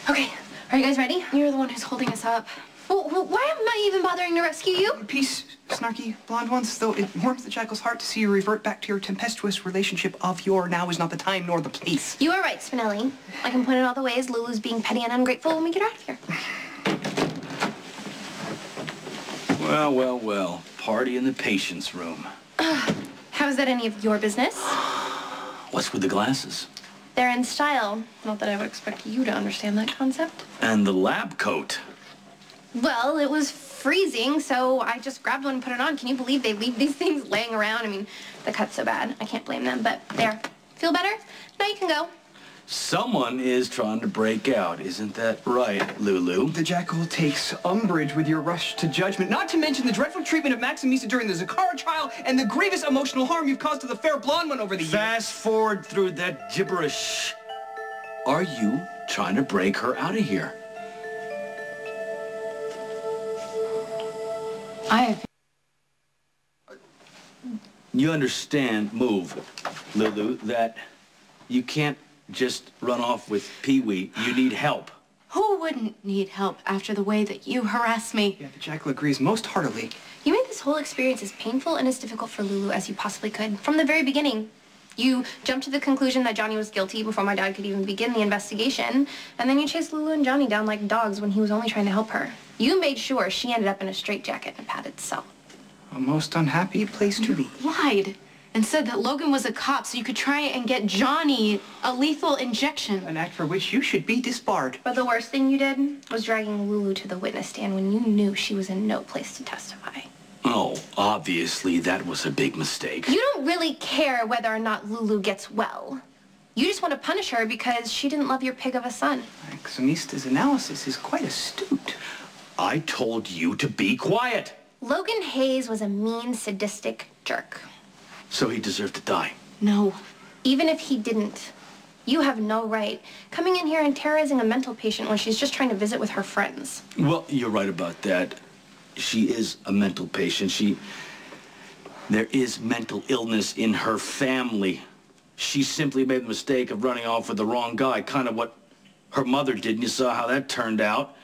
Okay, are you guys ready? You're the one who's holding us up. Well, why am I even bothering to rescue you? Peace, snarky blonde ones, though it warms the jackal's heart to see you revert back to your tempestuous relationship of yore. Now is not the time nor the place. You are right, Spinelli. I can point out all the ways Lulu's being petty and ungrateful when we get her out of here. Well, well, well. Party in the patient's room. How is that any of your business? What's with the glasses? They're in style. Not that I would expect you to understand that concept. And the lab coat. Well, it was freezing, so I just grabbed one and put it on. Can you believe they leave these things laying around? I mean, the cut's so bad. I can't blame them, but there. Feel better? Now you can go. Someone is trying to break out. Isn't that right, Lulu? The jackal takes umbrage with your rush to judgment, not to mention the dreadful treatment of Maximisa during the Zakara trial and the grievous emotional harm you've caused to the fair blonde one over the years. Fast forward through that gibberish. Are you trying to break her out of here? You understand, Lulu, that you can't just run off with Pee-wee. You need help. Who wouldn't need help after the way that you harass me? Yeah, the jackal agrees most heartily. You made this whole experience as painful and as difficult for Lulu as you possibly could. From the very beginning. You jumped to the conclusion that Johnny was guilty before my dad could even begin the investigation, and then you chased Lulu and Johnny down like dogs when he was only trying to help her. You made sure she ended up in a straitjacket in a padded cell. A most unhappy place to be. Lied and said that Logan was a cop so you could try and get Johnny a lethal injection. An act for which you should be disbarred. But the worst thing you did was dragging Lulu to the witness stand when you knew she was in no place to testify. Oh, obviously that was a big mistake. You don't really care whether or not Lulu gets well. You just want to punish her because she didn't love your pig of a son. Maximista's analysis is quite astute. I told you to be quiet. Logan Hayes was a mean, sadistic jerk. So he deserved to die. No. Even if he didn't, you have no right coming in here and terrorizing a mental patient when she's just trying to visit with her friends. Well, you're right about that. She is a mental patient. There is mental illness in her family. She simply made the mistake of running off with the wrong guy, kind of what her mother did, and you saw how that turned out.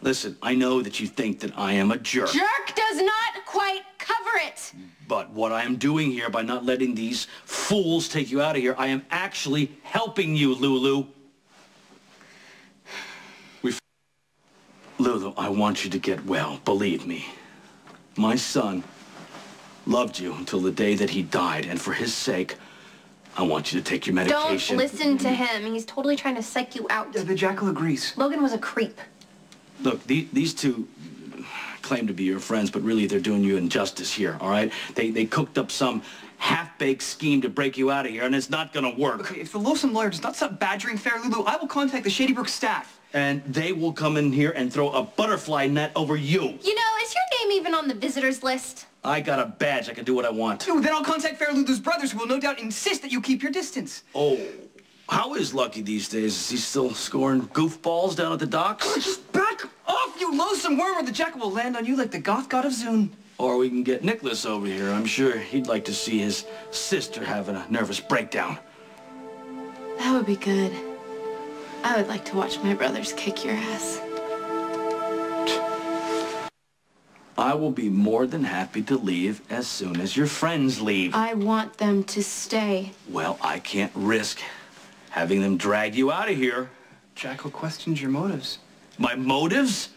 Listen, I know that you think that I am a jerk. Jerk does not quite cover it. But what I am doing here by not letting these fools take you out of here, I am actually helping you, Lulu. Lulu, I want you to get well, believe me. My son loved you until the day that he died, and for his sake, I want you to take your medication. Don't listen to him. He's totally trying to psych you out. The jackal agrees. Logan was a creep. Look, these two claim to be your friends, but really they're doing you injustice here, all right? They cooked up some half-baked scheme to break you out of here, and it's not gonna work. Okay, if the loathsome lawyer does not stop badgering Fair Lulu, I will contact the Shady Brook staff. And they will come in here and throw a butterfly net over you. You know, is your name even on the visitors list? I got a badge. I can do what I want. Then I'll contact Fair Lulu's brothers, who will no doubt insist that you keep your distance. Oh, how is Lucky these days? Is he still scoring goofballs down at the docks? Just back off, you loathsome worm, or the jackal will land on you like the goth god of Zune. Or we can get Nicholas over here. I'm sure he'd like to see his sister having a nervous breakdown. That would be good. I would like to watch my brothers kick your ass. I will be more than happy to leave as soon as your friends leave. I want them to stay. Well, I can't risk having them drag you out of here. Jackal questions your motives. My motives?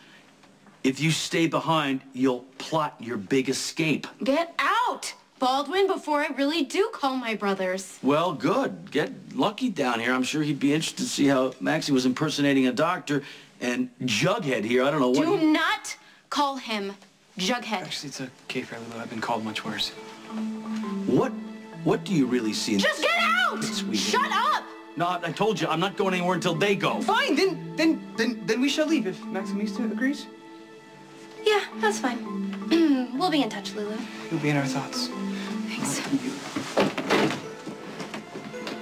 If you stay behind, you'll plot your big escape. Get out, Baldwin, before I really do call my brothers. Well, good. Get Lucky down here. I'm sure he'd be interested to see how Maxie was impersonating a doctor. And Jughead here, I don't know what... Do not call him Jughead. Actually, it's okay, Fair Lulu. I've been called much worse. What do you really see in Just get out! Shut up! No, I told you, I'm not going anywhere until they go. Fine, then we shall leave if Maximista agrees. Yeah, that's fine. We'll be in touch, Lulu. You'll be in our thoughts. Thanks.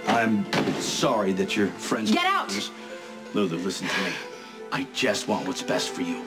I'm sorry that your friends... Get out! Lulu, listen to me. I just want what's best for you.